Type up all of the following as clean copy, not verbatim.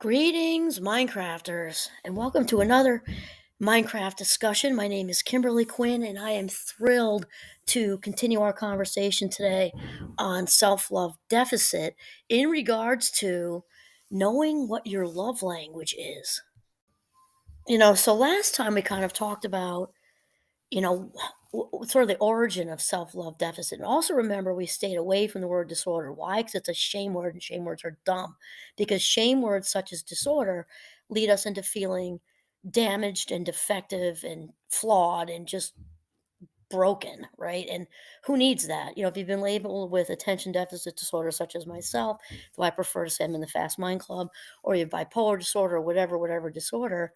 Greetings, Minecrafters, and welcome to another Minecraft discussion. My name is Kimberly Quinn, and I am thrilled to continue our conversation today on self love deficit in regards to knowing what your love language is. So last time we kind of talked about you know, sort of the origin of self love deficit. And also remember, we stayed away from the word disorder. Why? Because it's a shame word, and shame words are dumb. Because shame words such as disorder lead us into feeling damaged and defective and flawed and just broken, right? And who needs that? If you've been labeled with attention deficit disorder, such as myself, though I prefer to say I'm in the Fast Mind Club, or you have bipolar disorder, or whatever disorder,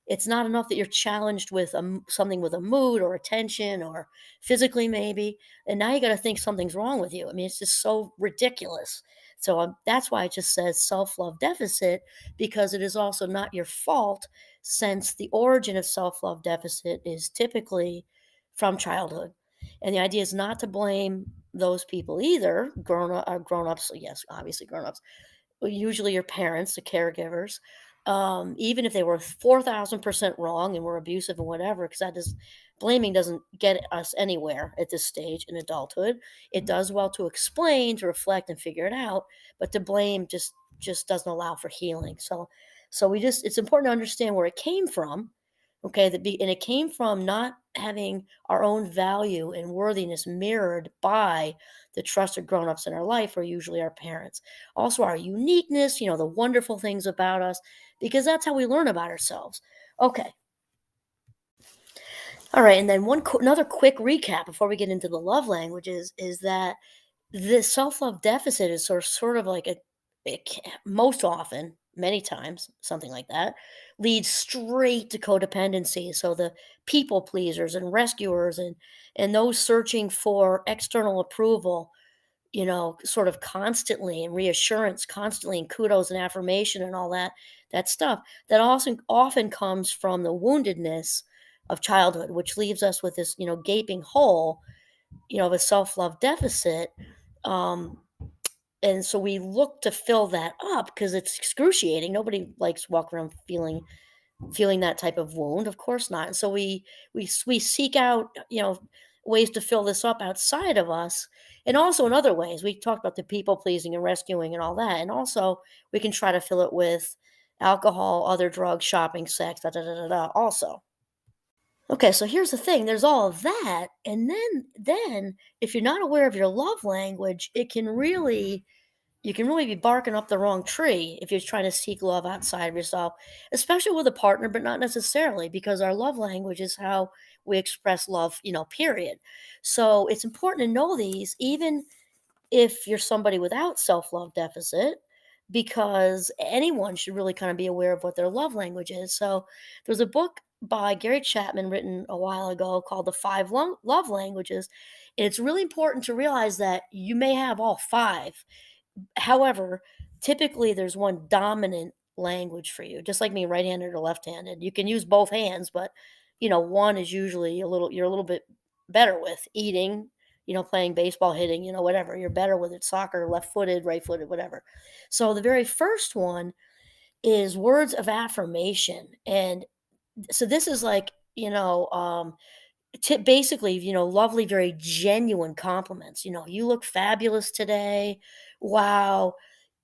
it's not enough that you're challenged with something with a mood or attention or physically maybe, and now you got to think something's wrong with you. I mean, it's just so ridiculous. So that's why it just says self love deficit, because it is also not your fault, since the origin of self love deficit is typically from childhood. And the idea is not to blame those people either, grown ups, yes, obviously grown ups, usually your parents, the caregivers, even if they were 4,000% wrong and were abusive and whatever, because blaming doesn't get us anywhere at this stage in adulthood. It does well to explain, to reflect, and figure it out, but to blame just doesn't allow for healing. So it's important to understand where it came from. Okay, and it came from not having our own value and worthiness mirrored by the trusted grown-ups in our life, or usually our parents. Also, our uniqueness, the wonderful things about us, because that's how we learn about ourselves. Okay, all right, and then another quick recap before we get into the love languages is that this self-love deficit is sort of like most often, many times, something like that, leads straight to codependency. So the people pleasers and rescuers and those searching for external approval, sort of constantly, and reassurance constantly, and kudos and affirmation and all that stuff, that also often comes from the woundedness of childhood, which leaves us with this, gaping hole, of a self-love deficit. Um, and so we look to fill that up because it's excruciating. Nobody likes walking around feeling that type of wound, of course not. And so we seek out, ways to fill this up outside of us, and also in other ways. We talked about the people pleasing and rescuing and all that, and also we can try to fill it with alcohol, other drugs, shopping, sex, da da da da da. Also, okay, so here's the thing: there's all of that, and then if you're not aware of your love language, you can really be barking up the wrong tree if you're trying to seek love outside of yourself, especially with a partner, but not necessarily, because our love language is how we express love, period. So it's important to know these, even if you're somebody without self love deficit, because anyone should really kind of be aware of what their love language is. So there's a book by Gary Chapman written a while ago called The Love Languages. And it's really important to realize that you may have all five. However, typically there's one dominant language for you, just like me, right-handed or left-handed. You can use both hands, but one is usually you're a little bit better with eating, playing baseball, hitting, whatever. You're better with it, soccer, left-footed, right-footed, whatever. So the very first one is words of affirmation. And so this is like, basically, lovely, very genuine compliments. You look fabulous today. Wow.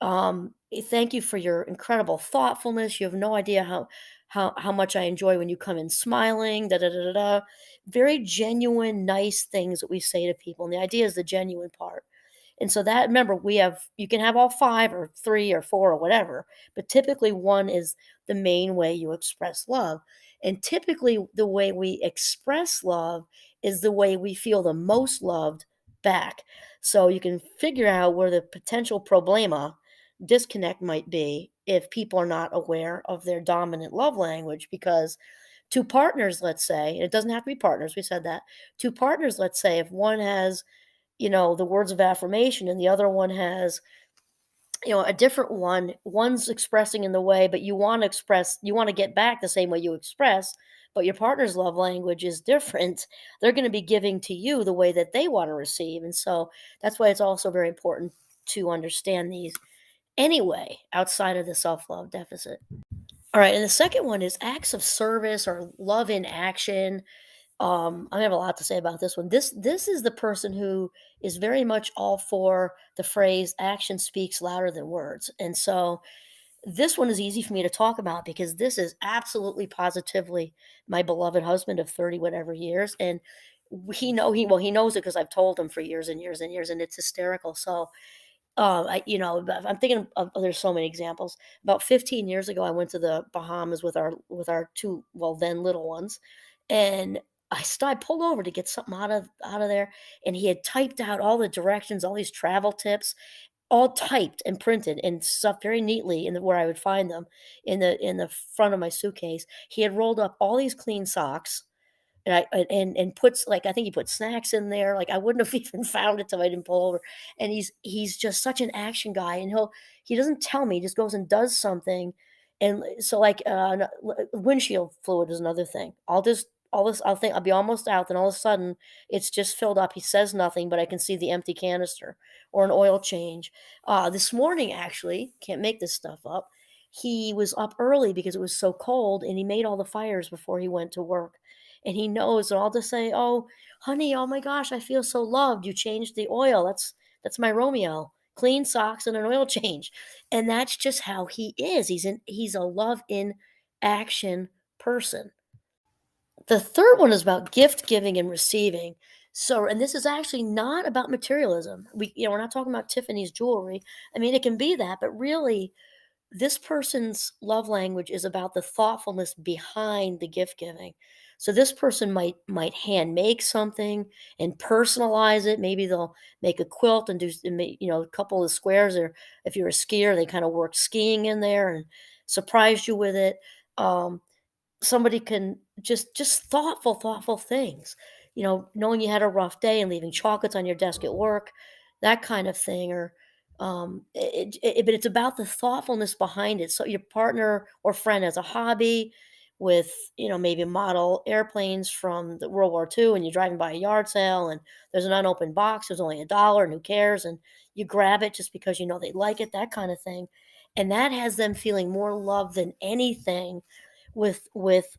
Thank you for your incredible thoughtfulness. You have no idea how much I enjoy when you come in smiling. Da da da da da. Very genuine, nice things that we say to people. And the idea is the genuine part. And so that, remember, you can have all five or three or four or whatever, but typically one is the main way you express love. And typically the way we express love is the way we feel the most loved back. So you can figure out where the potential problema, disconnect, might be if people are not aware of their dominant love language. Because two partners, let's say, and it doesn't have to be partners, we said that, two partners, let's say, if one has the words of affirmation and the other one has, a different one's expressing in the way, but you want to get back the same way you express, but your partner's love language is different. They're going to be giving to you the way that they want to receive. And so that's why it's also very important to understand these anyway outside of the self-love deficit. All right, and the second one is acts of service or love in action. I have a lot to say about this one. This is the person who is very much all for the phrase "action speaks louder than words," and so this one is easy for me to talk about because this is absolutely positively my beloved husband of 30 whatever years, and he knows it because I've told him for years and years and years, and it's hysterical. So but I'm thinking of there's so many examples. About 15 years ago, I went to the Bahamas with our two, well, then little ones, and I pulled over to get something out of there, and he had typed out all the directions, all these travel tips, all typed and printed and stuff very neatly in where I would find them in the front of my suitcase. He had rolled up all these clean socks and puts, like, I think he put snacks in there, like, I wouldn't have even found it till I didn't pull over, and he's just such an action guy, and he doesn't tell me, he just goes and does something, and so, like, windshield fluid is another thing. All this I'll be almost out, then all of a sudden, it's just filled up, he says nothing, but I can see the empty canister, or an oil change. This morning, actually, can't make this stuff up, he was up early because it was so cold, and he made all the fires before he went to work, and he knows, and I'll just say, "Oh, honey, oh my gosh, I feel so loved. You changed the oil. That's my Romeo. Clean socks and an oil change." And that's just how he is. He's a love in action person. The third one is about gift giving and receiving. So, and this is actually not about materialism. We're not talking about Tiffany's jewelry. I mean, it can be that, but really this person's love language is about the thoughtfulness behind the gift giving. So this person might hand make something and personalize it. Maybe they'll make a quilt and a couple of squares, or if you're a skier, they kind of work skiing in there and surprise you with it. Um, Somebody can just thoughtful things, knowing you had a rough day and leaving chocolates on your desk at work, that kind of thing. Or but it's about the thoughtfulness behind it. So your partner or friend has a hobby with, maybe model airplanes from the World War II, and you're driving by a yard sale and there's an unopened box, there's only $1 and who cares, and you grab it just because they like it, that kind of thing, and that has them feeling more love than anything. With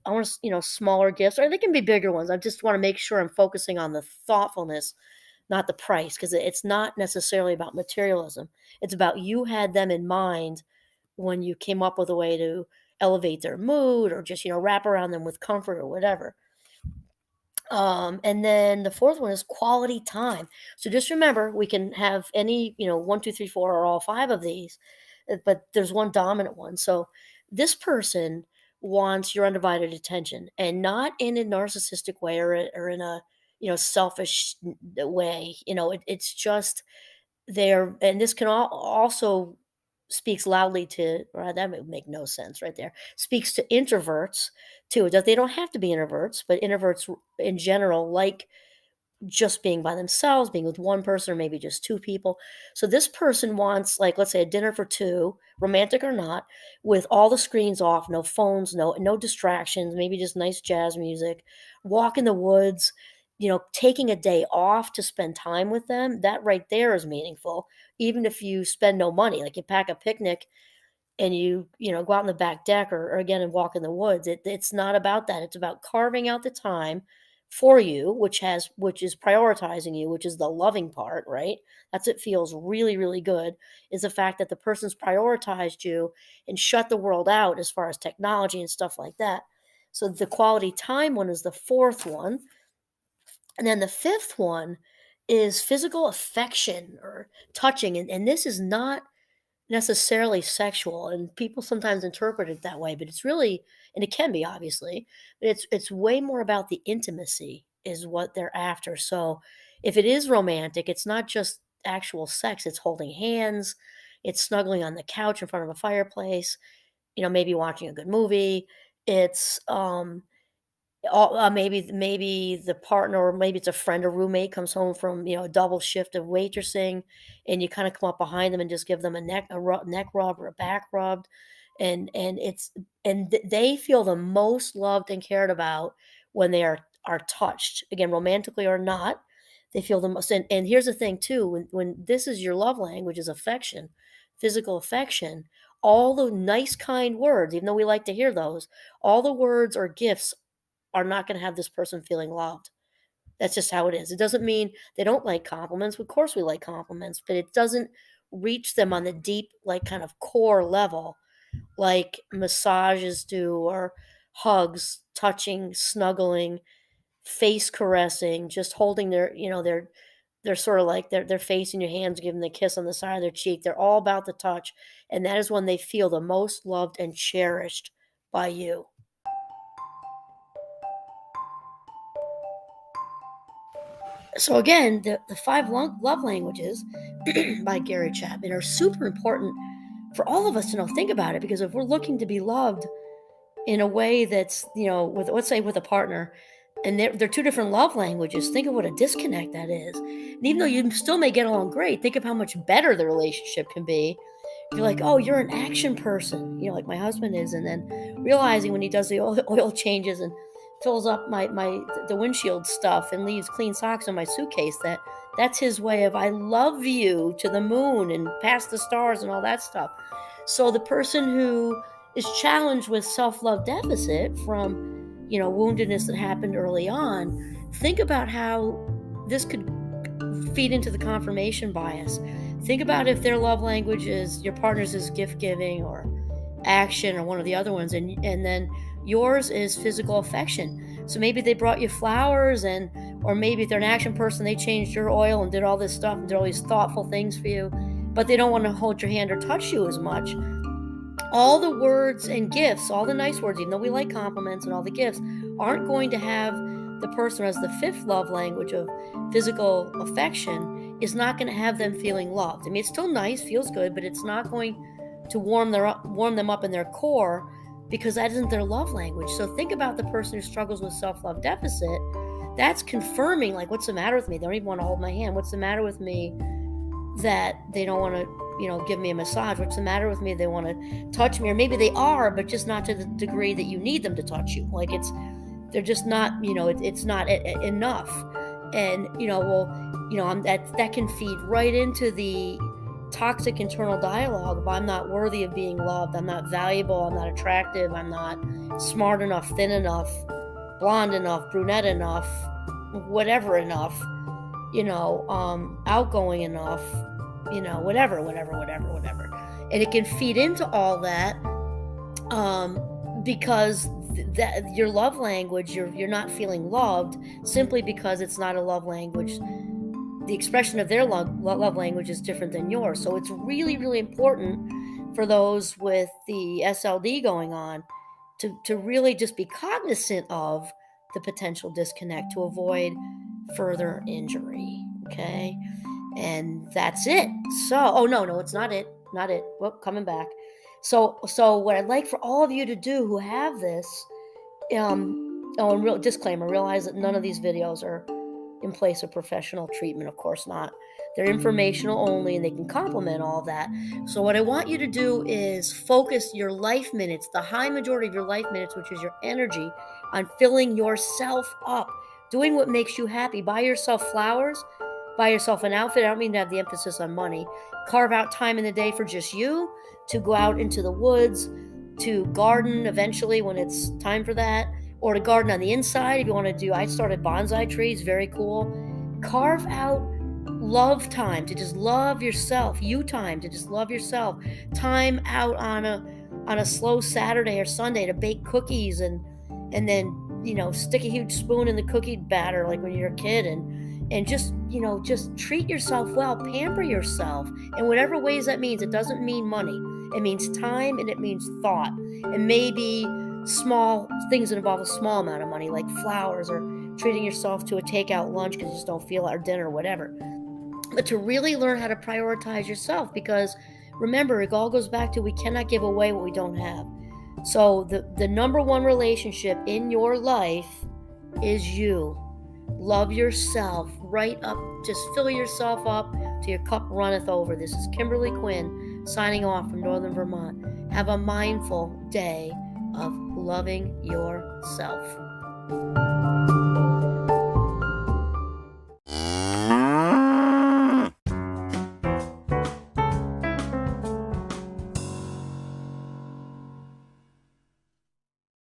I want to, smaller gifts, or they can be bigger ones. I just want to make sure I'm focusing on the thoughtfulness, not the price, because it's not necessarily about materialism. It's about you had them in mind when you came up with a way to elevate their mood, or just, wrap around them with comfort or whatever. And then the fourth one is quality time. So just remember, we can have any, one, two, three, four, or all five of these, but there's one dominant one. So this person wants your undivided attention, and not in a narcissistic way, or in a, selfish way. It's just there, and this can also speaks loudly to, or that would make no sense right there. Speaks to introverts too. That they don't have to be introverts, but introverts in general like just being by themselves, being with one person or maybe just two people. So this person wants, like, let's say a dinner for two, romantic or not, with all the screens off, no phones, no distractions, maybe just nice jazz music, walk in the woods, taking a day off to spend time with them. That right there is meaningful. Even if you spend no money, like you pack a picnic and go out on the back deck, or again and walk in the woods, it's not about that. It's about carving out the time for you, which is prioritizing you, which is the loving part, right? That's, it feels really really good, is the fact that the person's prioritized you and shut the world out as far as technology and stuff like that. So the quality time one is the fourth one. And then the fifth one is physical affection or touching, and this is not necessarily sexual, and people sometimes interpret it that way, but it's really, and it can be, obviously, but it's way more about the intimacy is what they're after. So if it is romantic, it's not just actual sex, it's holding hands, it's snuggling on the couch in front of a fireplace, maybe watching a good movie. It's maybe the partner, or maybe it's a friend or roommate, comes home from, a double shift of waitressing, and you kind of come up behind them and just give them neck rub or a back rub, and they feel the most loved and cared about when they are touched, again, romantically or not. They feel the most, and here's the thing too, when this is your love language, is affection, physical affection, all the nice, kind words, even though we like to hear those, all the words or gifts are not going to have this person feeling loved. That's just how it is. It doesn't mean they don't like compliments. Of course, we like compliments, but it doesn't reach them on the deep, like kind of core level, like massages do, or hugs, touching, snuggling, face caressing, just holding their sort of like their face in your hands, giving the kiss on the side of their cheek. They're all about the touch, and that is when they feel the most loved and cherished by you. So again, the five love languages by Gary Chapman are super important for all of us to know. Think about it, because if we're looking to be loved in a way that's, with, let's say, with a partner, and they're two different love languages, think of what a disconnect that is. And even though you still may get along great, think of how much better the relationship can be. You're like, oh, you're an action person, like my husband is, and then realizing when he does the oil changes and fills up the windshield stuff and leaves clean socks in my suitcase, that's his way of I love you to the moon and past the stars and all that stuff. So the person who is challenged with self-love deficit from woundedness that happened early on, think about how this could feed into the confirmation bias. Think about if their love language is your partner's is gift giving or action or one of the other ones, and then yours is physical affection. So maybe they brought you flowers, or maybe if they're an action person, they changed your oil and did all this stuff and did all these thoughtful things for you, but they don't want to hold your hand or touch you as much. All the words and gifts, all the nice words, even though we like compliments and all the gifts, aren't going to have the person who has the fifth love language of physical affection, is not going to have them feeling loved. I mean, it's still nice, feels good, but it's not going to warm them up in their core, because that isn't their love language. So think about the person who struggles with self-love deficit. That's confirming, like, what's the matter with me? They don't even want to hold my hand. What's the matter with me that they don't want to give me a massage? What's the matter with me? They want to touch me, or maybe they are, but just not to the degree that you need them to touch you. Like they're just not, it's not enough. And, that can feed right into the toxic internal dialogue of I'm not worthy of being loved. I'm not valuable. I'm not attractive. I'm not smart enough, thin enough, blonde enough, brunette enough, whatever enough, outgoing enough, whatever. And it can feed into all that, because that your love language, you're not feeling loved simply because it's not a love language. The expression of their love language is different than yours. So it's really, really important for those with the SLD going on to really just be cognizant of the potential disconnect to avoid further injury. Okay. And that's it. So, no, it's not it. Not it. Well, coming back. So what I'd like for all of you to do who have this, and real disclaimer, realize that none of these videos are in place of professional treatment. Of course not. They're informational only, and they can complement all of that. So what I want you to do is focus your life minutes, the high majority of your life minutes, which is your energy, on filling yourself up, doing what makes you happy. Buy yourself flowers, buy yourself an outfit. I don't mean to have the emphasis on money. Carve out time in the day for just you to go out into the woods, to garden eventually when it's time for that, or to garden on the inside if you want to do. I started bonsai trees, very cool. Carve out love time to just love yourself, you time to just love yourself, time out on a slow Saturday or Sunday to bake cookies and then stick a huge spoon in the cookie batter like when you're a kid, and just treat yourself well, pamper yourself in whatever ways that means. It doesn't mean money. It means time, and it means thought, and maybe small things that involve a small amount of money, like flowers, or treating yourself to a takeout lunch because you just don't feel it, or dinner, or whatever. But to really learn how to prioritize yourself, because remember, it all goes back to we cannot give away what we don't have. So the number one relationship in your life is you. Love yourself right up. Just fill yourself up till your cup runneth over. This is Kimberly Quinn signing off from Northern Vermont. Have a mindful day of loving yourself.